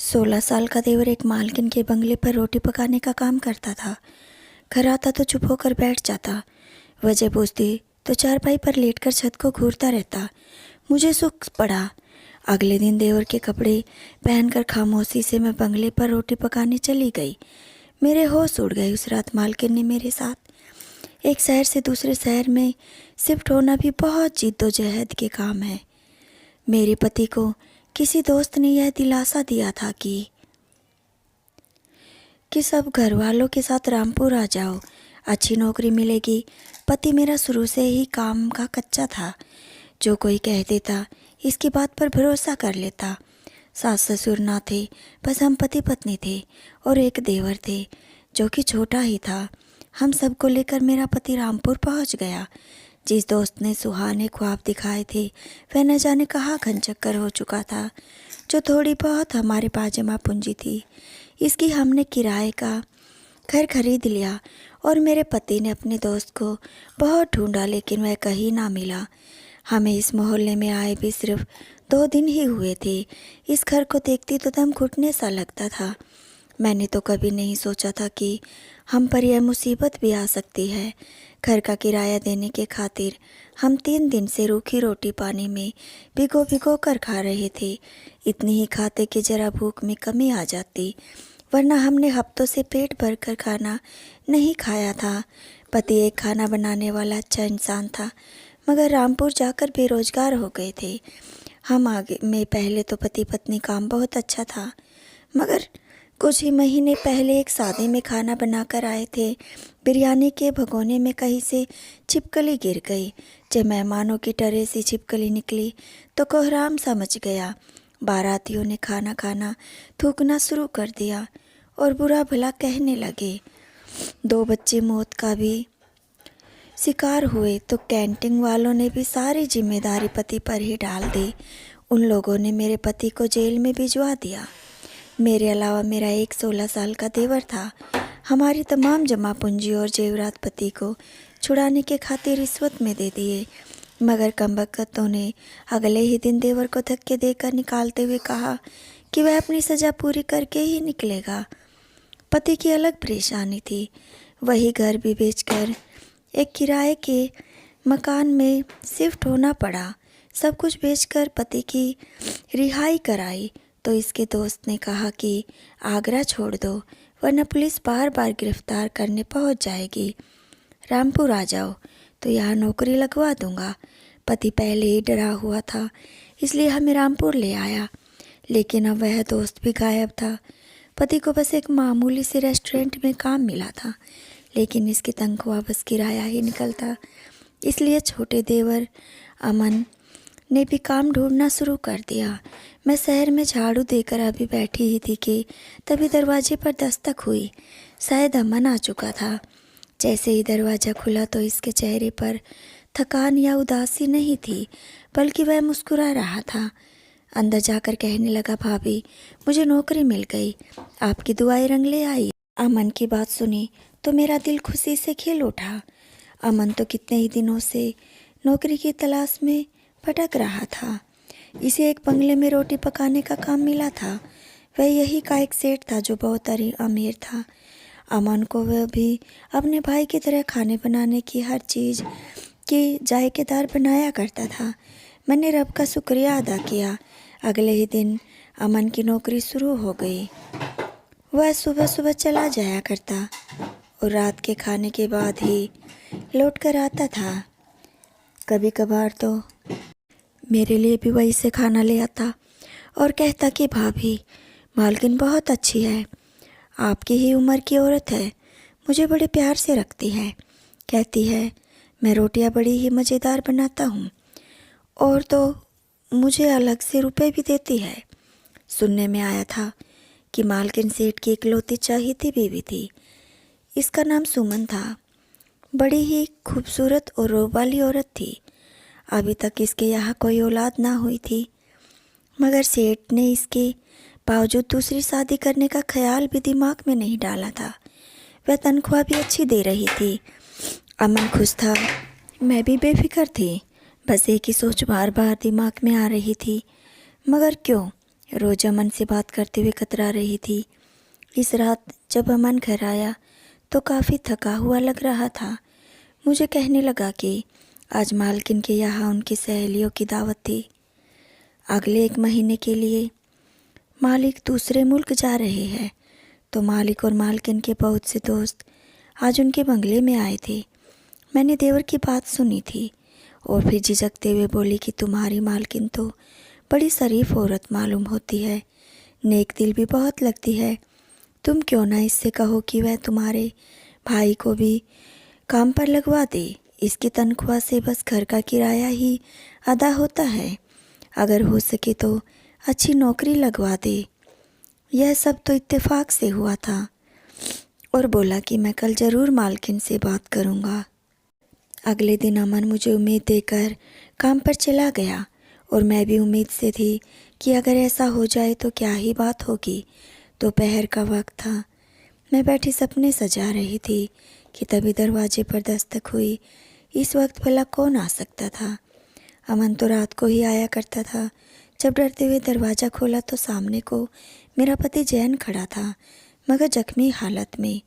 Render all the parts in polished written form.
16 साल का देवर एक मालकिन के बंगले पर रोटी पकाने का काम करता था। घर आता तो चुप होकर बैठ जाता। वजह पूछती तो चारपाई पर लेटकर छत को घूरता रहता। मुझे सुख पड़ा। अगले दिन देवर के कपड़े पहनकर खामोशी से मैं बंगले पर रोटी पकाने चली गई। मेरे होश उड़ गए। उस रात मालकिन ने मेरे साथ एक शहर से दूसरे शहर में शिफ्ट होना भी बहुत जिद्दोजहद के काम है। मेरे पति को किसी दोस्त ने यह दिलासा दिया था कि सब घर वालों के साथ रामपुर आ जाओ, अच्छी नौकरी मिलेगी। पति मेरा शुरू से ही काम का कच्चा था। जो कोई कह देता इसकी बात पर भरोसा कर लेता। सास ससुर ना थे, बस हम पति पत्नी थे और एक देवर थे जो कि छोटा ही था। हम सबको लेकर मेरा पति रामपुर पहुंच गया। जिस दोस्त ने सुहाने ख्वाब दिखाए थे वह न जाने कहाँ घनचक्कर हो चुका था। जो थोड़ी बहुत हमारे पास जमा पूंजी थी इसकी हमने किराए का घर खरीद लिया और मेरे पति ने अपने दोस्त को बहुत ढूंढा लेकिन वह कहीं ना मिला। हमें इस मोहल्ले में आए भी सिर्फ 2 दिन ही हुए थे। इस घर को देखती तो दम घुटने सा लगता था। मैंने तो कभी नहीं सोचा था कि हम पर यह मुसीबत भी आ सकती है। घर का किराया देने के खातिर हम 3 दिन से रूखी रोटी पानी में भिगो भिगो कर खा रहे थे। इतनी ही खाते कि जरा भूख में कमी आ जाती, वरना हमने हफ्तों से पेट भर कर खाना नहीं खाया था। पति एक खाना बनाने वाला अच्छा इंसान था, मगर रामपुर जाकर बेरोजगार हो गए थे। हम आगे में पहले तो पति पत्नी काम बहुत अच्छा था, मगर कुछ ही महीने पहले एक शादी में खाना बनाकर आए थे। बिरयानी के भगोने में कहीं से छिपकली गिर गई। जब मेहमानों की टरे सी छिपकली निकली तो कोहराम सा मच गया। बारातियों ने खाना खाना थूकना शुरू कर दिया और बुरा भला कहने लगे। 2 बच्चे मौत का भी शिकार हुए तो कैंटीन वालों ने भी सारी जिम्मेदारी पति पर ही डाल दी। उन लोगों ने मेरे पति को जेल में भिजवा दिया। मेरे अलावा मेरा एक 16 साल का देवर था। हमारी तमाम जमा पूंजी और जेवरात पति को छुड़ाने के खातिर रिश्वत में दे दिए, मगर कमबख्तों ने अगले ही दिन देवर को धक्के देकर निकालते हुए कहा कि वह अपनी सज़ा पूरी करके ही निकलेगा। पति की अलग परेशानी थी। वही घर भी बेचकर एक किराए के मकान में शिफ्ट होना पड़ा। सब कुछ बेचकर पति की रिहाई कराई तो इसके दोस्त ने कहा कि आगरा छोड़ दो, वरना पुलिस बार बार गिरफ्तार करने पहुंच जाएगी। रामपुर आ जाओ तो यहाँ नौकरी लगवा दूंगा। पति पहले ही डरा हुआ था, इसलिए हमें रामपुर ले आया, लेकिन अब वह दोस्त भी गायब था। पति को बस एक मामूली से रेस्टोरेंट में काम मिला था, लेकिन इसकी तनख्वाह बस किराया ही निकलता। इसलिए छोटे देवर अमन ने भी काम ढूंढना शुरू कर दिया। मैं शहर में झाड़ू देकर अभी बैठी ही थी कि तभी दरवाजे पर दस्तक हुई। शायद अमन आ चुका था। जैसे ही दरवाज़ा खुला तो इसके चेहरे पर थकान या उदासी नहीं थी, बल्कि वह मुस्कुरा रहा था। अंदर जाकर कहने लगा, भाभी मुझे नौकरी मिल गई, आपकी दुआएं रंग ले आई। अमन की बात सुनी तो मेरा दिल खुशी से खिल उठा। अमन तो कितने ही दिनों से नौकरी की तलाश में भटक रहा था। इसे एक बंगले में रोटी पकाने का काम मिला था। वह यही का एक सेठ था जो बहुत अमीर था। अमन को वह भी अपने भाई की तरह खाने बनाने की हर चीज़ की जायकेदार बनाया करता था। मैंने रब का शुक्रिया अदा किया। अगले ही दिन अमन की नौकरी शुरू हो गई। वह सुबह सुबह चला जाया करता और रात के खाने के बाद ही लौट कर आता था। कभी कभार तो मेरे लिए भी वही से खाना ले आता और कहता कि भाभी मालकिन बहुत अच्छी है, आपकी ही उम्र की औरत है, मुझे बड़े प्यार से रखती है। कहती है मैं रोटियां बड़ी ही मज़ेदार बनाता हूँ और तो मुझे अलग से रुपए भी देती है। सुनने में आया था कि मालकिन सेठ की इकलौती चाहती बीवी थी। इसका नाम सुमन था। बड़ी ही खूबसूरत और रोब वाली औरत थी। अभी तक इसके यहाँ कोई औलाद ना हुई थी, मगर सेठ ने इसके बावजूद दूसरी शादी करने का ख्याल भी दिमाग में नहीं डाला था। वह तनख्वाह भी अच्छी दे रही थी। अमन खुश था, मैं भी बेफिक्र थी। बस एक ही सोच बार बार दिमाग में आ रही थी, मगर क्यों रोज अमन से बात करते हुए कतरा रही थी। इस रात जब अमन घर आया तो काफ़ी थका हुआ लग रहा था। मुझे कहने लगा कि आज मालकिन के यहाँ उनकी सहेलियों की दावत थी। अगले 1 महीने के लिए मालिक दूसरे मुल्क जा रहे हैं, तो मालिक और मालकिन के बहुत से दोस्त आज उनके बंगले में आए थे। मैंने देवर की बात सुनी थी और फिर झिझकते हुए बोली कि तुम्हारी मालकिन तो बड़ी शरीफ औरत मालूम होती है, नेक दिल भी बहुत लगती है। तुम क्यों ना इससे कहो कि वह तुम्हारे भाई को भी काम पर लगवा दे। इसकी तनख्वाह से बस घर का किराया ही अदा होता है। अगर हो सके तो अच्छी नौकरी लगवा दे। यह सब तो इत्तेफाक से हुआ था और बोला कि मैं कल ज़रूर मालकिन से बात करूँगा। अगले दिन अमन मुझे उम्मीद देकर काम पर चला गया और मैं भी उम्मीद से थी कि अगर ऐसा हो जाए तो क्या ही बात होगी। दोपहर का वक्त था। मैं बैठी सपने सजा रही थी कि तभी दरवाजे पर दस्तक हुई। इस वक्त भला कौन आ सकता था? अमन तो रात को ही आया करता था। जब डरते हुए दरवाज़ा खोला तो सामने को मेरा पति जैन खड़ा था, मगर जख्मी हालत में।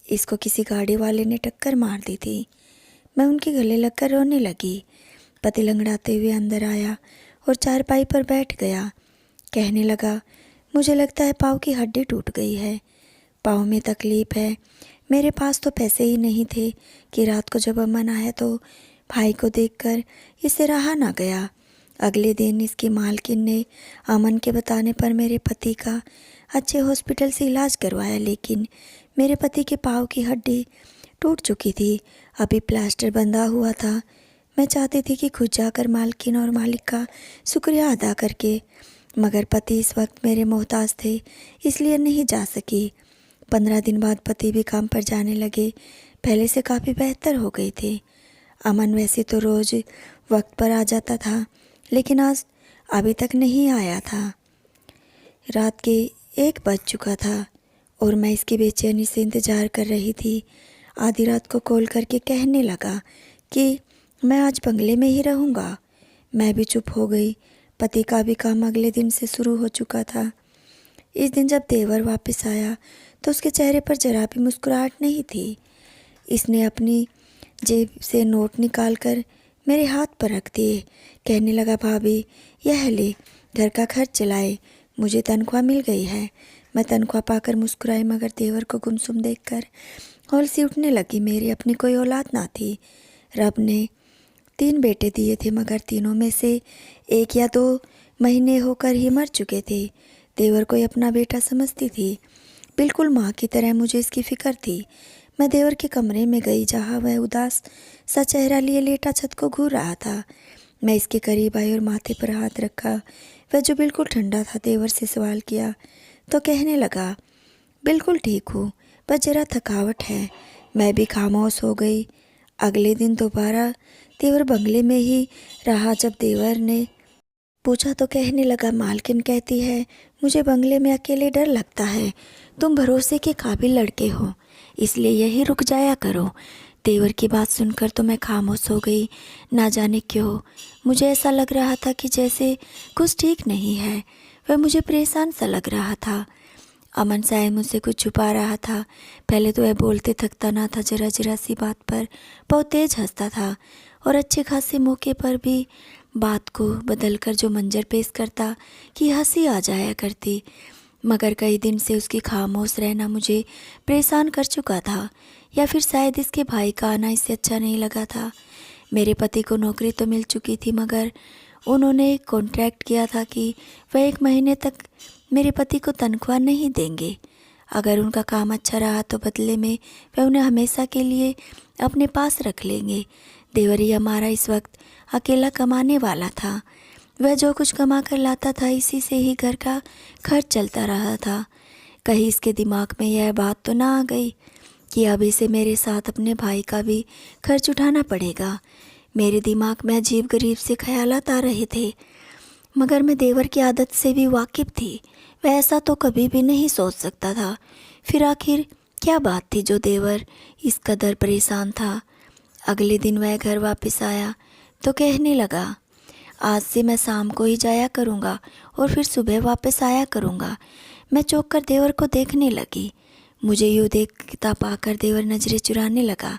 इसको किसी गाड़ी वाले ने टक्कर मार दी थी। मैं उनके गले लगकर रोने लगी। पति लंगड़ाते हुए अंदर आया और चारपाई पर बैठ गया। कहने लगा, मुझे लगता है पाँव की हड्डी टूट गई है। पाँव में तकलीफ़ है। मेरे पास तो पैसे ही नहीं थे कि रात को जब अमन आया तो भाई को देखकर इसे रहा ना गया। अगले दिन इसकी मालकिन ने अमन के बताने पर मेरे पति का अच्छे हॉस्पिटल से इलाज करवाया, लेकिन मेरे पति के पाँव की हड्डी टूट चुकी थी। अभी प्लास्टर बंधा हुआ था। मैं चाहती थी कि खुद जाकर मालकिन और मालिक का शुक्रिया अदा करके, मगर पति इस वक्त मेरे मोहताज थे, इसलिए नहीं जा सकी। 15 दिन बाद पति भी काम पर जाने लगे। पहले से काफ़ी बेहतर हो गए थे। अमन वैसे तो रोज़ वक्त पर आ जाता था, लेकिन आज अभी तक नहीं आया था। रात के 1 बज चुका था और मैं इसकी बेचैनी से इंतज़ार कर रही थी। आधी रात को कॉल करके कहने लगा कि मैं आज बंगले में ही रहूँगा। मैं भी चुप हो गई। पति का भी काम अगले दिन से शुरू हो चुका था। इस दिन जब देवर वापस आया तो उसके चेहरे पर जरा भी मुस्कुराहट नहीं थी। इसने अपनी जेब से नोट निकाल कर मेरे हाथ पर रख दिए। कहने लगा, भाभी यह ले, घर का खर्च चलाए, मुझे तनख्वाह मिल गई है। मैं तनख्वाह पाकर मुस्कुराई, मगर देवर को गुमसुम देखकर हौल सी उठने लगी। मेरी अपनी कोई औलाद ना थी। रब ने 3 बेटे दिए थे, मगर तीनों में से 1 या 2 महीने होकर ही मर चुके थे। देवर को अपना बेटा समझती थी। बिल्कुल माँ की तरह मुझे इसकी फ़िक्र थी। मैं देवर के कमरे में गई, जहाँ वह उदास सा चेहरा लिए लेटा छत को घूर रहा था। मैं इसके करीब आई और माथे पर हाथ रखा। वह जो बिल्कुल ठंडा था। देवर से सवाल किया तो कहने लगा, बिल्कुल ठीक हूँ, बस जरा थकावट है। मैं भी खामोश हो गई। अगले दिन दोबारा देवर बंगले में ही रहा। जब देवर ने पूछा तो कहने लगा, मालकिन कहती है मुझे बंगले में अकेले डर लगता है। तुम भरोसे के काबिल लड़के हो, इसलिए यही रुक जाया करो। देवर की बात सुनकर तो मैं खामोश हो गई। ना जाने क्यों मुझे ऐसा लग रहा था कि जैसे कुछ ठीक नहीं है। वह मुझे परेशान सा लग रहा था। अमन शायद मुझसे कुछ छुपा रहा था। पहले तो वह बोलते थकता ना था, जरा जरा सी बात पर बहुत तेज हंसता था और अच्छे खासे मौके पर भी बात को बदलकर जो मंजर पेश करता कि हंसी आ जाया करती। मगर कई दिन से उसकी खामोश रहना मुझे परेशान कर चुका था, या फिर शायद इसके भाई का आना इससे अच्छा नहीं लगा था। मेरे पति को नौकरी तो मिल चुकी थी, मगर उन्होंने कॉन्ट्रैक्ट किया था कि वह 1 महीने तक मेरे पति को तनख्वाह नहीं देंगे। अगर उनका काम अच्छा रहा तो बदले में वह उन्हें हमेशा के लिए अपने पास रख लेंगे। देवरी हमारा इस वक्त अकेला कमाने वाला था। वह जो कुछ कमा कर लाता था, इसी से ही घर का खर्च चलता रहा था। कहीं इसके दिमाग में यह बात तो ना आ गई कि अब इसे मेरे साथ अपने भाई का भी खर्च उठाना पड़ेगा। मेरे दिमाग में अजीब गरीब से ख्यालात आ रहे थे, मगर मैं देवर की आदत से भी वाकिफ़ थी। वह ऐसा तो कभी भी नहीं सोच सकता था। फिर आखिर क्या बात थी जो देवर इस कदर परेशान था? अगले दिन वह घर वापस आया तो कहने लगा, आज से मैं शाम को ही जाया करूँगा और फिर सुबह वापस आया करूँगा। मैं चौंक कर देवर को देखने लगी। मुझे यूँ देखता पाकर देवर नज़रें चुराने लगा।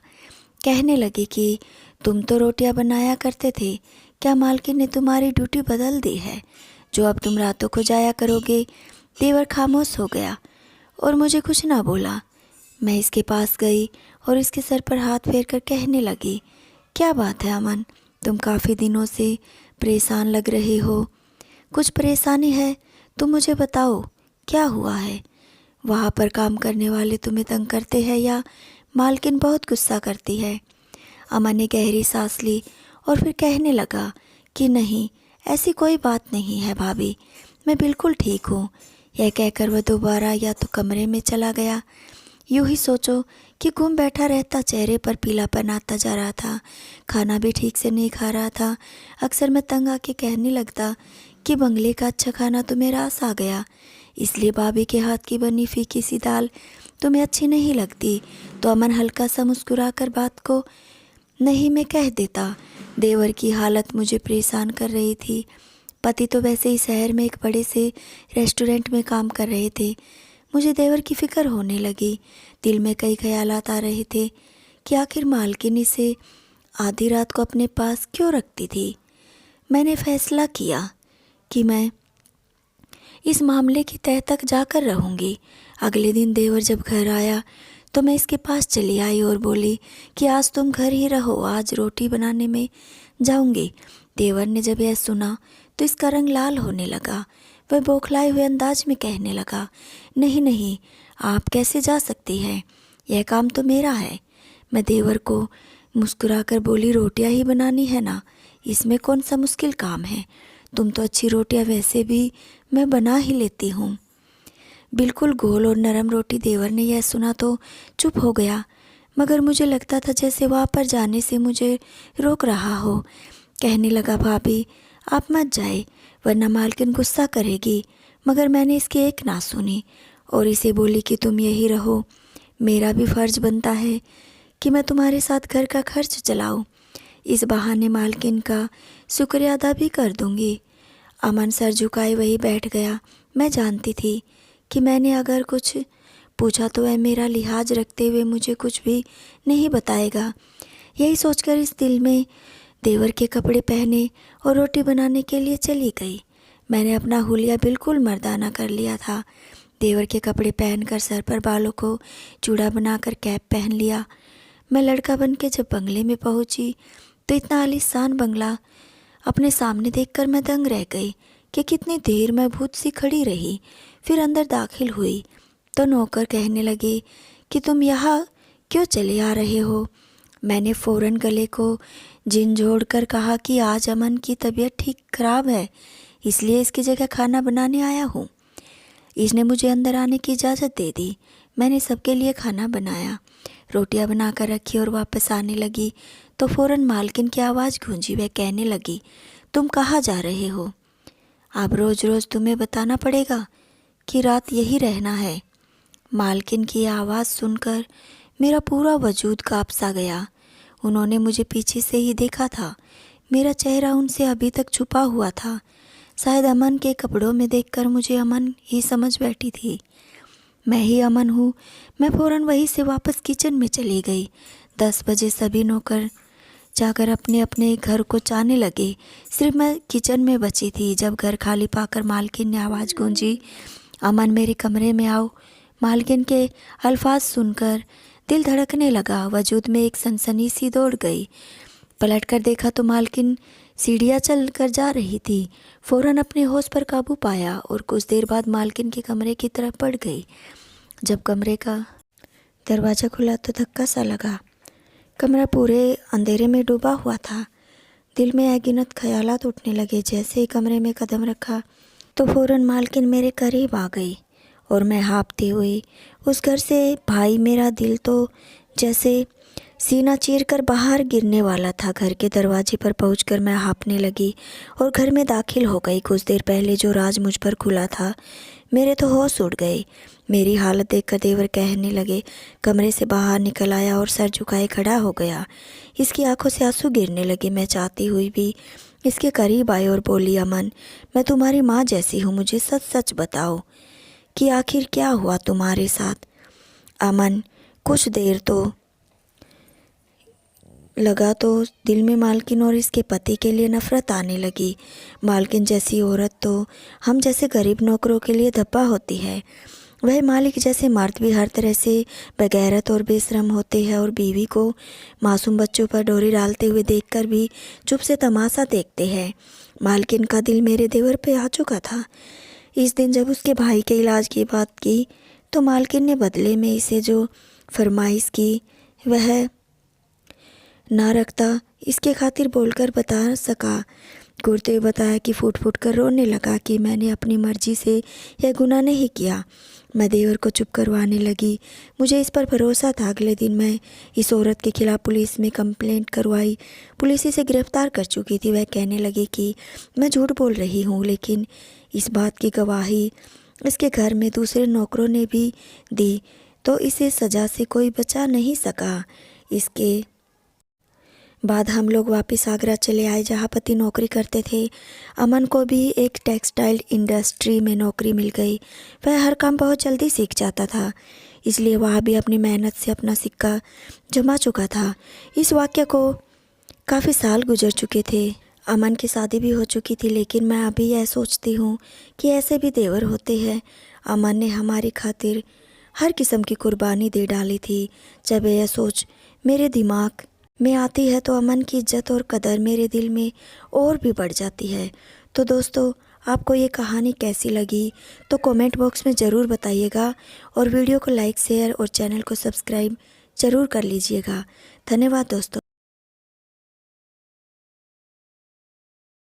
कहने लगे कि तुम तो रोटियां बनाया करते थे, क्या मालकिन ने तुम्हारी ड्यूटी बदल दी है जो अब तुम रातों को जाया करोगे? देवर खामोश हो गया और मुझे कुछ ना बोला। मैं इसके पास गई और इसके सर पर हाथ फेर कर कहने लगी, क्या बात है अमन, तुम काफ़ी दिनों से परेशान लग रही हो। कुछ परेशानी है तो मुझे बताओ, क्या हुआ है? वहाँ पर काम करने वाले तुम्हें तंग करते हैं या मालकिन बहुत गुस्सा करती है? अमन ने गहरी सांस ली और फिर कहने लगा कि नहीं, ऐसी कोई बात नहीं है भाभी, मैं बिल्कुल ठीक हूँ। यह कहकर वह दोबारा या तो कमरे में चला गया। यूँ ही सोचो कि गुम बैठा रहता, चेहरे पर पीलापन आता जा रहा था, खाना भी ठीक से नहीं खा रहा था। अक्सर मैं तंग आके कहने लगता कि बंगले का अच्छा खाना तो मेरा आस आ गया, इसलिए भाभी के हाथ की बनी फीकी सी दाल तुम्हें अच्छी नहीं लगती। तो अमन हल्का सा मुस्कुरा कर बात को नहीं में कह देता। देवर की हालत मुझे परेशान कर रही थी। पति तो वैसे ही शहर में एक बड़े से रेस्टोरेंट में काम कर रहे थे। मुझे देवर की फ़िक्र होने लगी। दिल में कई ख्यालात आ रहे थे कि आखिर मालकिन इसे आधी रात को अपने पास क्यों रखती थी। मैंने फैसला किया कि मैं इस मामले की तह तक जाकर रहूँगी। अगले दिन देवर जब घर आया तो मैं इसके पास चली आई और बोली कि आज तुम घर ही रहो, आज रोटी बनाने में जाऊँगी। देवर ने जब यह सुना तो इसका रंग लाल होने लगा। वह बौखलाए हुए अंदाज में कहने लगा, नहीं नहीं, आप कैसे जा सकती हैं, यह काम तो मेरा है। मैं देवर को मुस्कुराकर बोली, रोटियां ही बनानी है ना, इसमें कौन सा मुश्किल काम है, तुम तो अच्छी रोटियां वैसे भी मैं बना ही लेती हूँ। बिल्कुल गोल और नरम रोटी। देवर ने यह सुना तो चुप हो गया, मगर मुझे लगता था जैसे वहाँ पर जाने से मुझे रोक रहा हो। कहने लगा, भाभी आप मत जाए वरना मालकिन गुस्सा करेगी। मगर मैंने इसकी एक ना सुनी और इसे बोली कि तुम यही रहो, मेरा भी फ़र्ज़ बनता है कि मैं तुम्हारे साथ घर का खर्च चलाऊं। इस बहाने मालकिन का शुक्रिया अदा भी कर दूंगी। अमन सर झुकाए वही बैठ गया। मैं जानती थी कि मैंने अगर कुछ पूछा तो वह मेरा लिहाज रखते हुए मुझे कुछ भी नहीं बताएगा। यही सोचकर इस दिल में देवर के कपड़े पहने और रोटी बनाने के लिए चली गई। मैंने अपना हुलिया बिल्कुल मर्दाना कर लिया था। देवर के कपड़े पहनकर सर पर बालों को चूड़ा बनाकर कैप पहन लिया। मैं लड़का बन के जब बंगले में पहुंची तो इतना आलीशान बंगला अपने सामने देखकर मैं दंग रह गई कि कितनी देर मैं भूत सी खड़ी रही। फिर अंदर दाखिल हुई तो नौकर कहने लगे कि तुम यहाँ क्यों चले आ रहे हो। मैंने फ़ौरन गले को झिंझोड़ कर कहा कि आज अमन की तबीयत ठीक खराब है, इसलिए इसकी जगह खाना बनाने आया हूँ। इसने मुझे अंदर आने की इजाज़त दे दी। मैंने सबके लिए खाना बनाया, रोटियां बनाकर रखी और वापस आने लगी तो फ़ौरन मालकिन की आवाज़ गूंजी। वह कहने लगी, तुम कहाँ जा रहे हो? अब रोज़ रोज़ तुम्हें बताना पड़ेगा कि रात यही रहना है। मालकिन की आवाज़ सुनकर मेरा पूरा वजूद काँप सा गया। उन्होंने मुझे पीछे से ही देखा था। मेरा चेहरा उनसे अभी तक छुपा हुआ था। शायद अमन के कपड़ों में देखकर मुझे अमन ही समझ बैठी थी। मैं ही अमन हूँ। मैं फ़ौरन वहीं से वापस किचन में चली गई। 10 बजे सभी नौकर जाकर अपने अपने घर को जाने लगे। सिर्फ मैं किचन में बची थी। जब घर खाली पाकर मालकिन ने आवाज़ गूंजी, अमन मेरे कमरे में आओ। मालकिन के अल्फाज सुनकर दिल धड़कने लगा। वजूद में एक सनसनी सी दौड़ गई। पलट कर देखा तो मालकिन सीढ़ियाँ चल कर जा रही थी। फ़ौरन अपने होश पर काबू पाया और कुछ देर बाद मालकिन के कमरे की तरफ बढ़ गई। जब कमरे का दरवाज़ा खुला तो धक्का सा लगा। कमरा पूरे अंधेरे में डूबा हुआ था। दिल में अनगिनत ख्यालात उठने लगे। जैसे ही कमरे में कदम रखा तो फ़ौरन मालकिन मेरे करीब आ गई और मैं हाँफती हुई उस घर से भाई, मेरा दिल तो जैसे सीना चीरकर बाहर गिरने वाला था। घर के दरवाजे पर पहुंचकर मैं हाँफने लगी और घर में दाखिल हो गई। कुछ देर पहले जो राज मुझ पर खुला था, मेरे तो होश उड़ गए। मेरी हालत देखकर देवर कहने लगे। कमरे से बाहर निकल आया और सर झुकाए खड़ा हो गया। इसकी आंखों से आंसू गिरने लगे। मैं चाहती हुई भी इसके करीब आई और बोली, अमन, मैं तुम्हारी माँ जैसी हूँ, मुझे सच सच बताओ कि आखिर क्या हुआ तुम्हारे साथ। अमन कुछ देर तो लगा तो दिल में मालकिन और इसके पति के लिए नफ़रत आने लगी। मालकिन जैसी औरत तो हम जैसे गरीब नौकरों के लिए धब्बा होती है। वह मालिक जैसे मर्द भी हर तरह से बेगैरत और बेशरम होते हैं और बीवी को मासूम बच्चों पर डोरी डालते हुए देखकर भी चुप से तमाशा देखते हैं। मालकिन का दिल मेरे देवर पे आ चुका था। इस दिन जब उसके भाई के इलाज की बात की तो मालकिन ने बदले में इसे जो फरमाइश की वह ना रखता इसके खातिर बोलकर बता सका। घूरते हुए बताया कि फूट फूट कर रोने लगा कि मैंने अपनी मर्जी से यह गुनाह नहीं किया। मैं देवर को चुप करवाने लगी। मुझे इस पर भरोसा था। अगले दिन मैं इस औरत के खिलाफ़ पुलिस में कंप्लेंट करवाई। पुलिस इसे गिरफ्तार कर चुकी थी। वह कहने लगी कि मैं झूठ बोल रही हूँ, लेकिन इस बात की गवाही इसके घर में दूसरे नौकरों ने भी दी, तो इसे सज़ा से कोई बचा नहीं सका। इसके बाद हम लोग वापस आगरा चले आए, जहाँ पति नौकरी करते थे। अमन को भी एक टेक्सटाइल इंडस्ट्री में नौकरी मिल गई। वह हर काम बहुत जल्दी सीख जाता था, इसलिए वह भी अपनी मेहनत से अपना सिक्का जमा चुका था। इस वाक़ये को काफ़ी साल गुजर चुके थे। अमन की शादी भी हो चुकी थी, लेकिन मैं अभी यह सोचती हूँ कि ऐसे भी देवर होते हैं। अमन ने हमारी खातिर हर किस्म की कुर्बानी दे डाली थी। जब यह सोच मेरे दिमाग में आती है तो अमन की इज्जत और कदर मेरे दिल में और भी बढ़ जाती है। तो दोस्तों, आपको ये कहानी कैसी लगी तो कमेंट बॉक्स में ज़रूर बताइएगा और वीडियो को लाइक, शेयर और चैनल को सब्सक्राइब ज़रूर कर लीजिएगा। धन्यवाद दोस्तों।